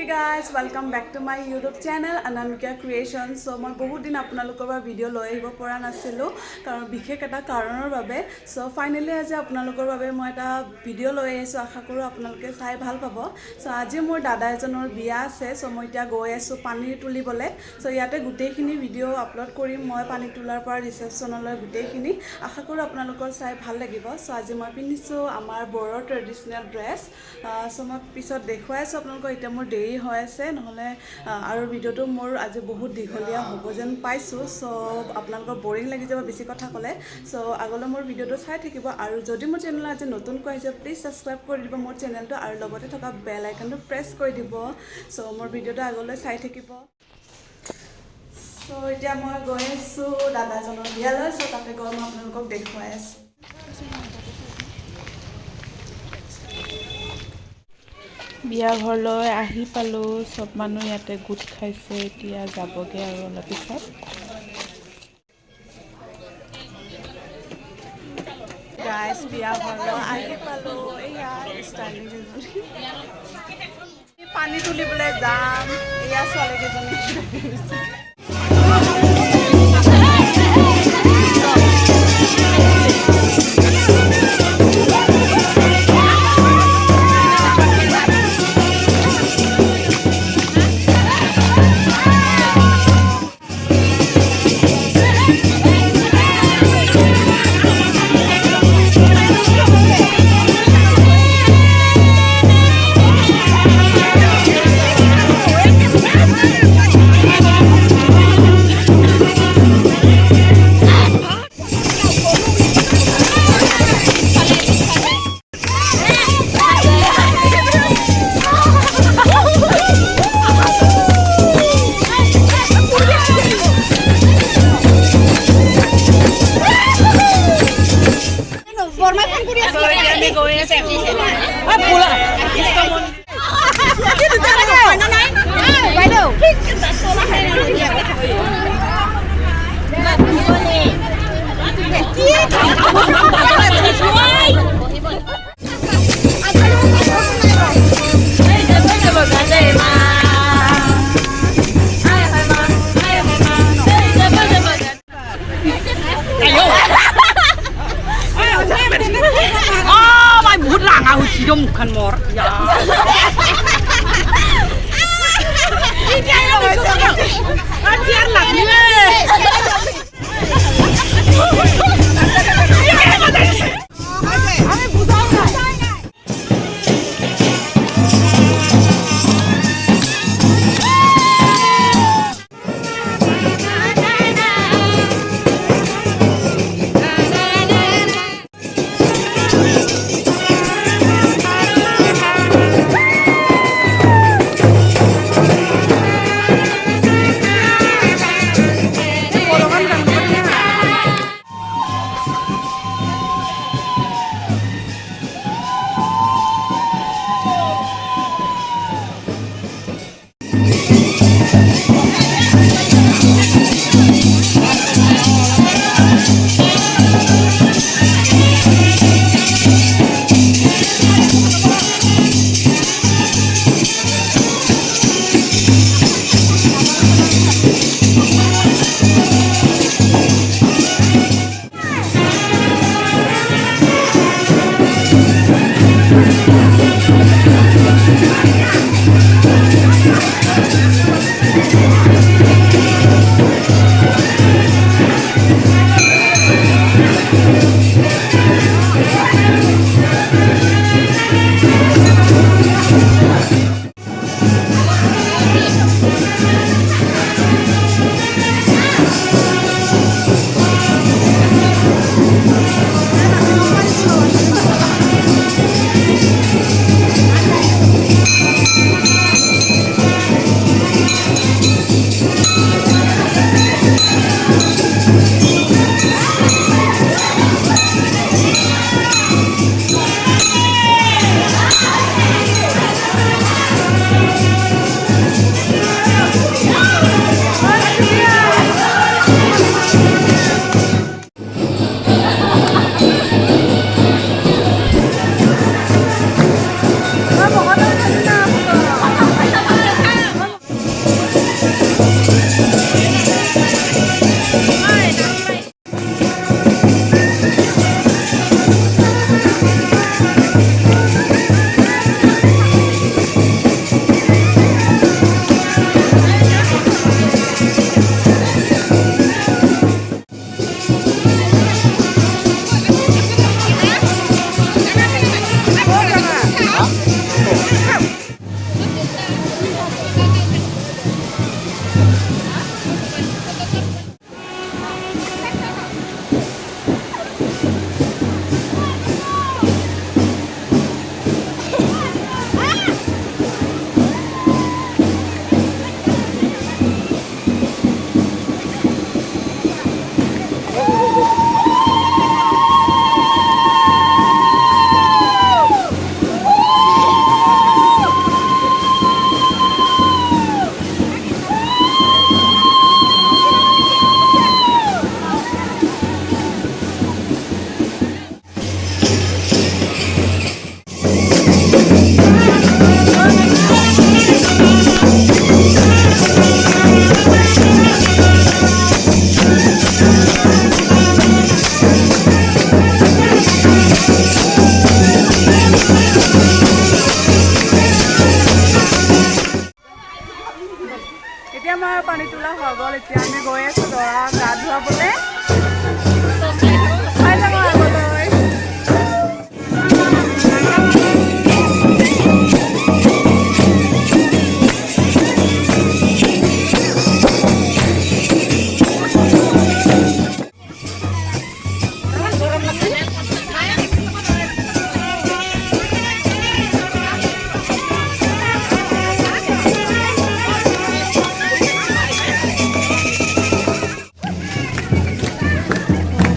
guys, welcome back to my YouTube channel Anamika Creation. So মই বহুত দিন আপোনালোকৰ পৰা ভিডিও লৈ আহিব পৰা নাছিলো কাৰণ বিশেষ এটা কাৰণৰ বাবে সো ফাইনালি আজি আপোনালোকৰ বাবে মই এটা ভিডিও লৈ আহিছো আশা কৰো আপোনালোকে চাই ভাল পাব সো আজি মোৰ দাদা এজনৰ বিয়া আছে সো মই এতিয়া গৈ আছো পানী তুলিবলে সো ইয়াতে গুটেইখিনি ভিডিও আপলোড কৰিম মই পানী তুলাৰ পৰা ৰিসেপশনলৈ গুটেইখিনি আশা কৰো আপোনালোকৰ চাই ভাল লাগিব সো আজি মই পিন্ধিছো আমাৰ বড়ো ট্ৰেডিশনাল ড্ৰেছ সো মই পিছত দেখুৱাই আছো আপোনালোকৰ এতিয়া মোৰ দেৰি হৈ আছে নহলে আৰু ভিডিওটো মোৰ আজি বহুত দীঘলীয়া হ'ব যেন পাইছো সো আপোনালোকৰ বোৰিং লাগি যাব বেছি কথা ক'লে সো আগলৈ মোৰ ভিডিওটো চাই থাকিব আৰু যদি মোৰ চেনেল আজি নতুন কৈছে প্লিজ সাবস্ক্ৰাইব কৰি দিব মোৰ চেনেলটো আৰু লগতে থকা বেল আইকনটো প্ৰেছ কৰি দিব সো মোৰ ভিডিওটো আগলৈ চাই থাকিব সো এতিয়া মই গৈ আছো দাদাজনৰ বিয়ালৈ সো তাতে গৈ মই আপোনালোকক দেখুৱাই আছো বিয়া ঘৰলৈ আহি পালো সব মানুহ ইয়াতে গুট খাইছে এতিয়া যাবগে আৰু অলপ পিছত গাইস বিয়া ঘৰলৈ আহি পালো এয়া ষ্টাইলিং পানী তুলিবলৈ যাম এয়া ছোৱালী কেইজনী bukan mor ya দৰা গা ধুৱাবলৈ চাই যাব আগলৈ।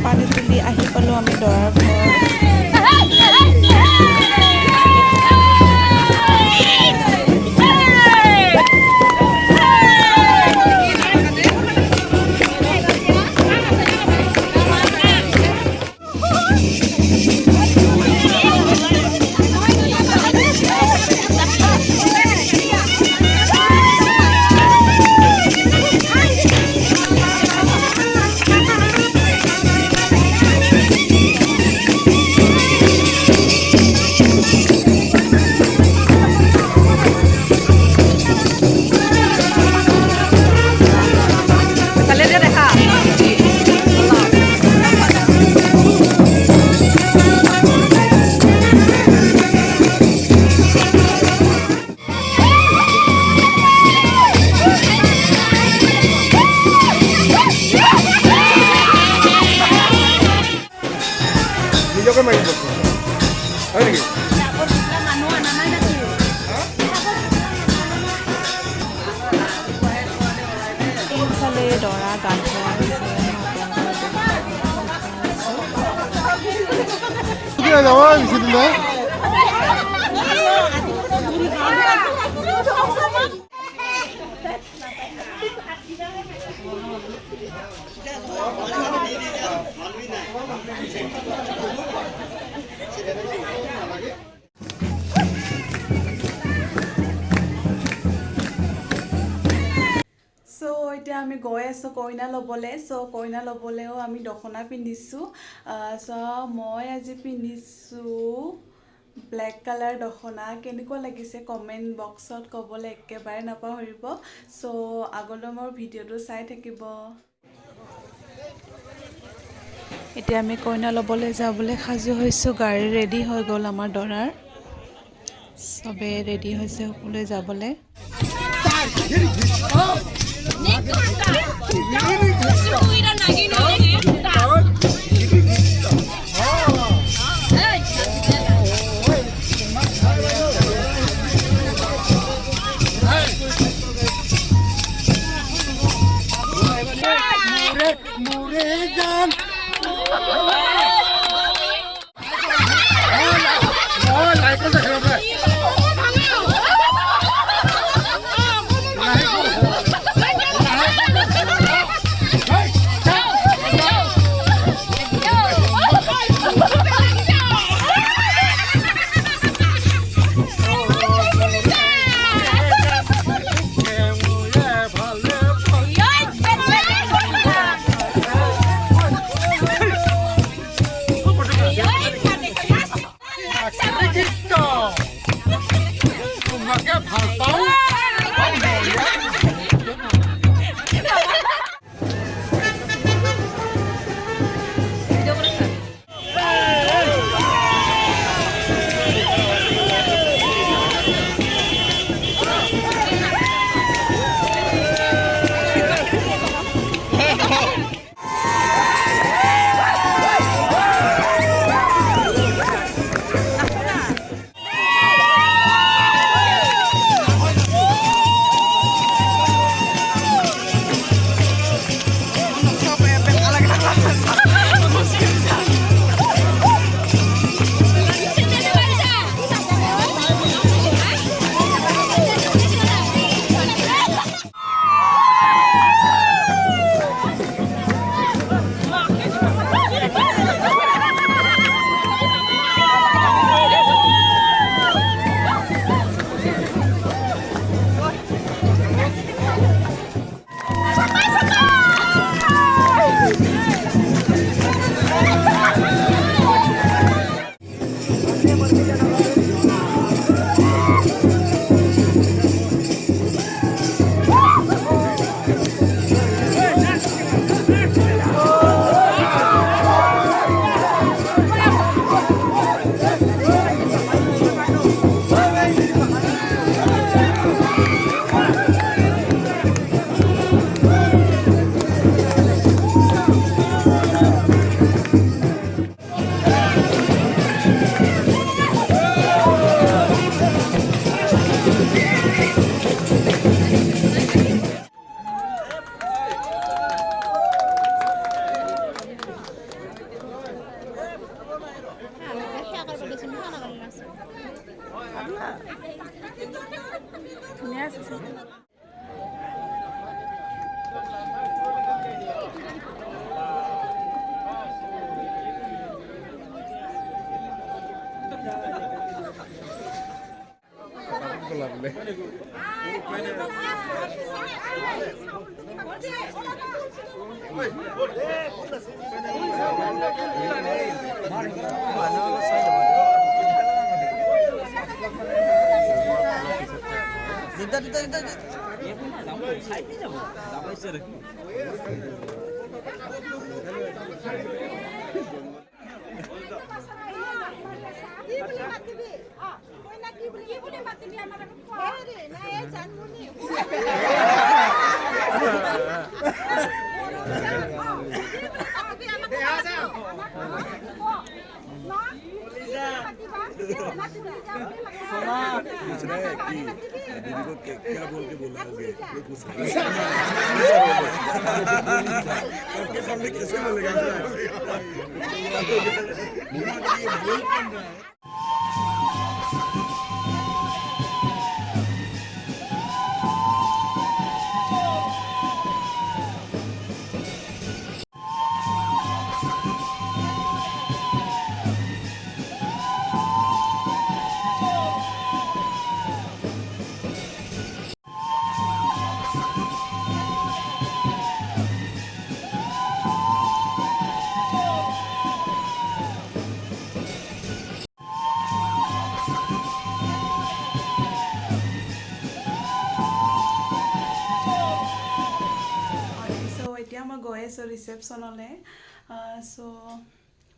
পানী তুলি আহি পালোঁ আমি দৰাৰ ঘৰ। নিজকে মাৰিব হয় নেকি? এইফালে দৰা গা ধোৱা যাব বেছি দিলে এতিয়া আমি গৈ আছোঁ কইনা ল'বলৈ। কইনা ল'বলৈও আমি দখনা পিন্ধিছোঁ। মই আজি পিন্ধিছোঁ ব্লেক কালাৰ দখনা। কেনেকুৱা লাগিছে কমেণ্ট বক্সত ক'বলৈ একেবাৰে নাপাহৰিব। আগলৈ মোৰ ভিডিঅ'টো চাই থাকিব। এতিয়া আমি কইনা ল'বলৈ যাবলৈ সাজু হৈছোঁ। গাড়ী ৰেডি হৈ গ'ল আমাৰ দৰাৰ। চবেই ৰেডি হৈছে সকলোৱে যাবলৈ। क्या बोल के बोला होगे कोई पूछ रहा है सामने कैसे बोलेगा এতিয়া মই গৈ আছোঁ ৰিচেপশ্যনলৈ চ'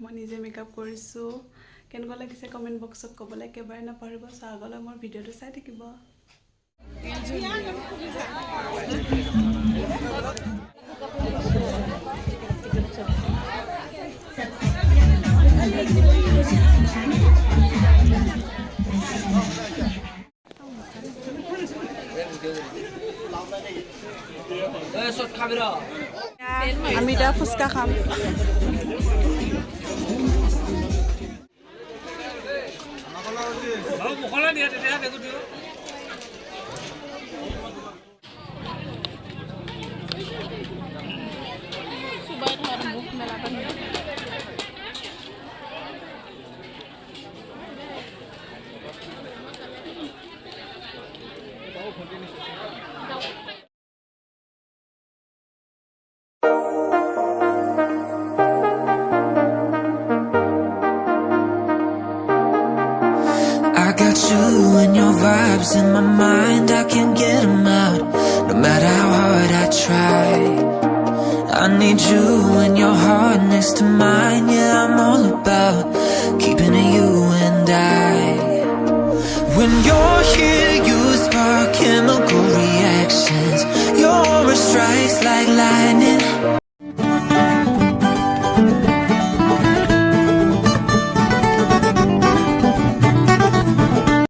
মই নিজে মেকআপ কৰিছোঁ কেনেকুৱা লাগিছে কমেণ্ট বক্সত ক'বলৈ একেবাৰে নাপাহৰিব চ' আগলৈ মোৰ ভিডিঅ'টো চাই থাকিব আমি এতিয়া ফুচকা খাম I got you and your vibes in my mind, I can't get them out, no matter how hard I try. I need you and your heart next to mine, yeah, I'm all about keeping it you and I. When you're here, you spark chemical reactions, your aura strikes like lightning.